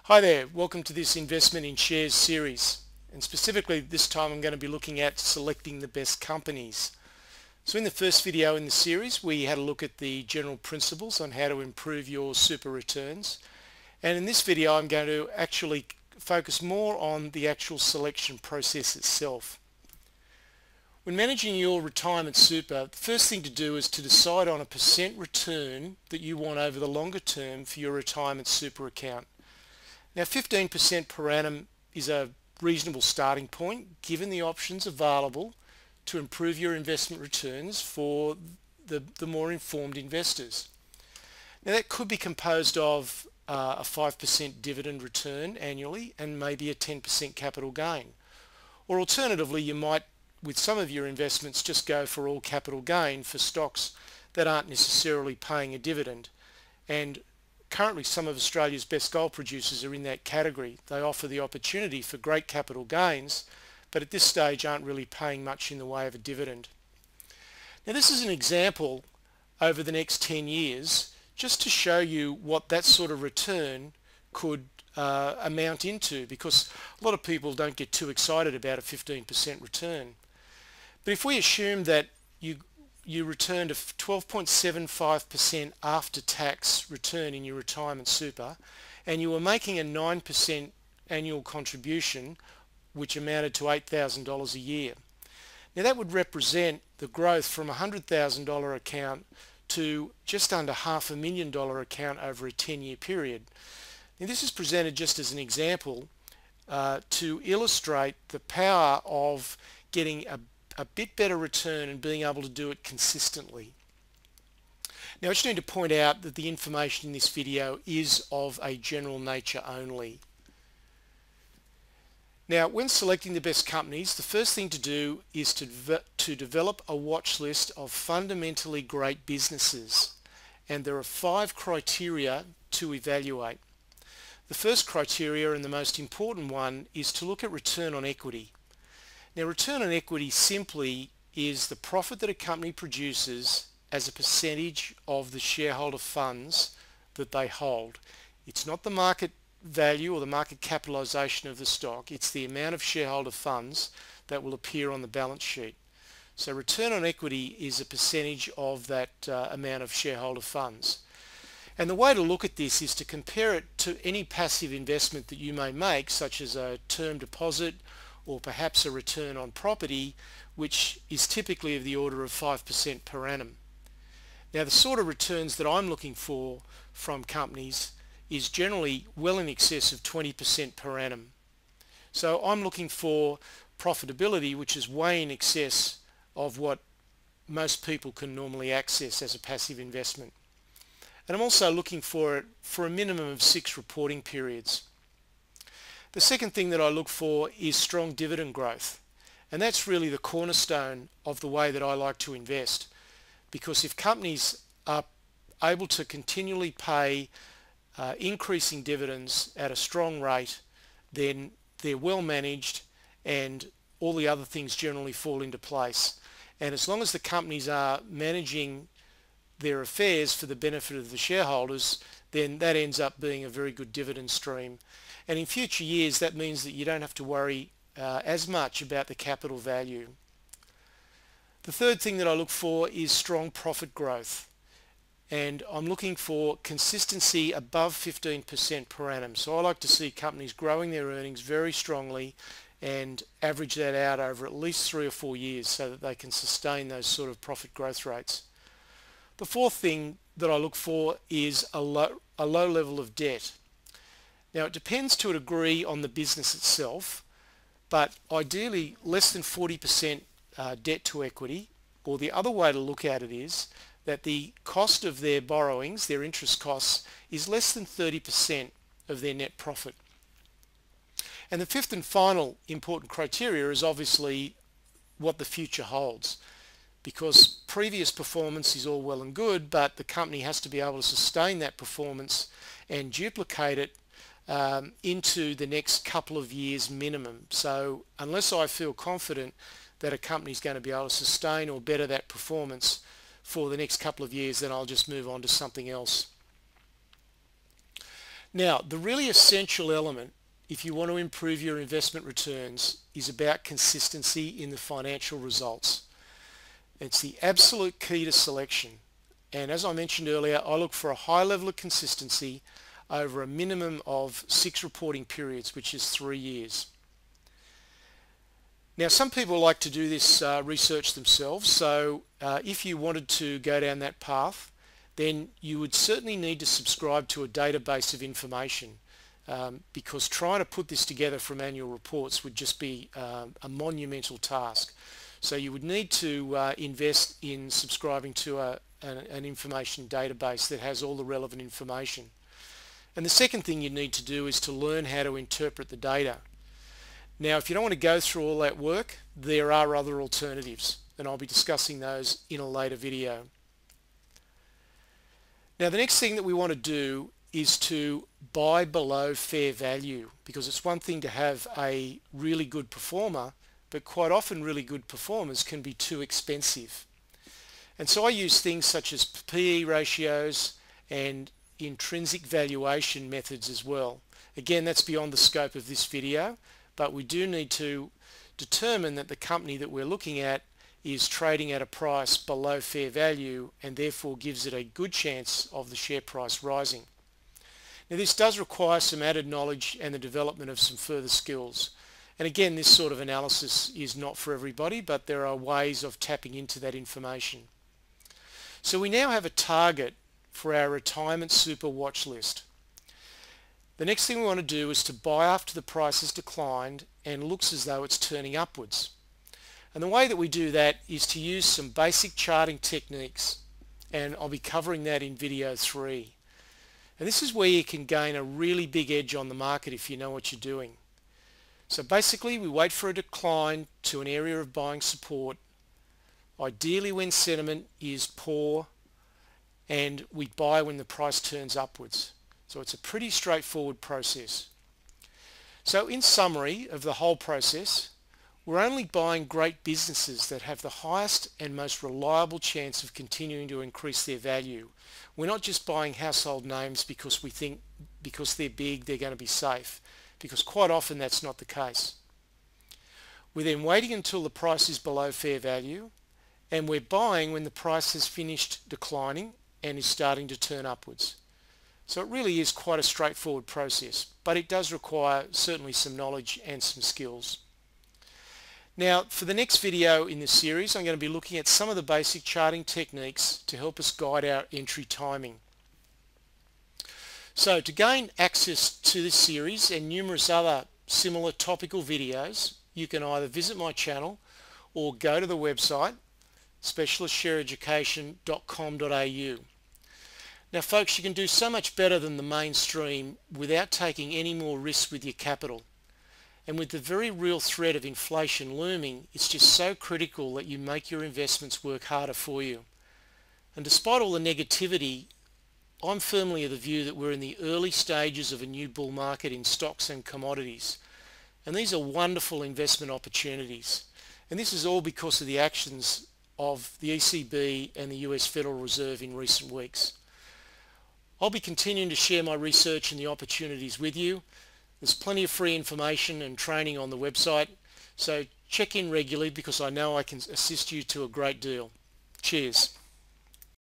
Hi there, welcome to this investment in shares series, and specifically this time I'm going to be looking at selecting the best companies. So in the first video in the series we had a look at the general principles on how to improve your super returns, and in this video I'm going to actually focus more on the actual selection process itself. When managing your retirement super, the first thing to do is to decide on a percent return that you want over the longer term for your retirement super account. Now 15% per annum is a reasonable starting point given the options available to improve your investment returns for the more informed investors. Now that could be composed of a 5% dividend return annually and maybe a 10% capital gain. Or alternatively, you might, with some of your investments, just go for all capital gain for stocks that aren't necessarily paying a dividend. And currently some of Australia's best gold producers are in that category. They offer the opportunity for great capital gains, but at this stage aren't really paying much in the way of a dividend. Now this is an example over the next 10 years just to show you what that sort of return could amount into, because a lot of people don't get too excited about a 15% return. But if we assume that you returned a 12.75% after-tax return in your retirement super, and you were making a 9% annual contribution, which amounted to $8,000 a year. Now that would represent the growth from a $100,000 account to just under $500,000 account over a 10-year period. Now this is presented just as an example to illustrate the power of getting a bit better return and being able to do it consistently. Now I just need to point out that the information in this video is of a general nature only. Now when selecting the best companies, the first thing to do is to develop a watch list of fundamentally great businesses, and there are 5 criteria to evaluate. The first criteria, and the most important one, is to look at return on equity. Now return on equity simply is the profit that a company produces as a percentage of the shareholder funds that they hold. It's not the market value or the market capitalization of the stock, it's the amount of shareholder funds that will appear on the balance sheet. So return on equity is a percentage of that amount of shareholder funds. And the way to look at this is to compare it to any passive investment that you may make, such as a term deposit or perhaps a return on property, which is typically of the order of 5% per annum. Now the sort of returns that I'm looking for from companies is generally well in excess of 20% per annum. So I'm looking for profitability which is way in excess of what most people can normally access as a passive investment. And I'm also looking for it for a minimum of 6 reporting periods. The second thing that I look for is strong dividend growth, and that's really the cornerstone of the way that I like to invest, because if companies are able to continually pay increasing dividends at a strong rate, then they're well managed and all the other things generally fall into place. And as long as the companies are managing their affairs for the benefit of the shareholders, then that ends up being a very good dividend stream. And in future years that means that you don't have to worry as much about the capital value. The third thing that I look for is strong profit growth, and I'm looking for consistency above 15% per annum. So I like to see companies growing their earnings very strongly and average that out over at least 3 or 4 years so that they can sustain those sort of profit growth rates. The fourth thing that I look for is a low level of debt. Now it depends to a degree on the business itself, but ideally less than 40% debt to equity, or the other way to look at it is that the cost of their borrowings, their interest costs, is less than 30% of their net profit. And the fifth and final important criteria is obviously what the future holds, because previous performance is all well and good, but the company has to be able to sustain that performance and duplicate it into the next couple of years minimum. So unless I feel confident that a company is going to be able to sustain or better that performance for the next couple of years, then I'll just move on to something else. Now, the really essential element if you want to improve your investment returns is about consistency in the financial results. It's the absolute key to selection. And as I mentioned earlier, I look for a high level of consistency over a minimum of 6 reporting periods, which is 3 years. Now, some people like to do this research themselves, so if you wanted to go down that path, then you would certainly need to subscribe to a database of information, because trying to put this together from annual reports would just be a monumental task. So you would need to invest in subscribing to an information database that has all the relevant information. And the second thing you need to do is to learn how to interpret the data. Now, if you don't want to go through all that work, there are other alternatives, and I'll be discussing those in a later video. Now, the next thing that we want to do is to buy below fair value, because it's one thing to have a really good performer, but quite often really good performers can be too expensive. And so I use things such as PE ratios and intrinsic valuation methods as well. Again, that's beyond the scope of this video, but we do need to determine that the company that we're looking at is trading at a price below fair value and therefore gives it a good chance of the share price rising. Now, this does require some added knowledge and the development of some further skills. And again, this sort of analysis is not for everybody, but there are ways of tapping into that information. So we now have a target for our retirement super watch list. The next thing we want to do is to buy after the price has declined and looks as though it's turning upwards. And the way that we do that is to use some basic charting techniques, and I'll be covering that in video 3. And this is where you can gain a really big edge on the market if you know what you're doing. So basically, we wait for a decline to an area of buying support, ideally when sentiment is poor, and we buy when the price turns upwards. So it's a pretty straightforward process. So in summary of the whole process, we're only buying great businesses that have the highest and most reliable chance of continuing to increase their value. We're not just buying household names because we think because they're big they're going to be safe, because quite often that's not the case. We're then waiting until the price is below fair value, and we're buying when the price has finished declining and is starting to turn upwards. So it really is quite a straightforward process, but it does require certainly some knowledge and some skills. Now, for the next video in this series, I'm going to be looking at some of the basic charting techniques to help us guide our entry timing. So to gain access to this series and numerous other similar topical videos, you can either visit my channel or go to the website specialistshareeducation.com.au. Now folks, you can do so much better than the mainstream without taking any more risks with your capital. And with the very real threat of inflation looming, it's just so critical that you make your investments work harder for you. And despite all the negativity, I'm firmly of the view that we're in the early stages of a new bull market in stocks and commodities. And these are wonderful investment opportunities. And this is all because of the actions of the ECB and the US Federal Reserve in recent weeks. I'll be continuing to share my research and the opportunities with you. There's plenty of free information and training on the website, so check in regularly because I know I can assist you to a great deal. Cheers.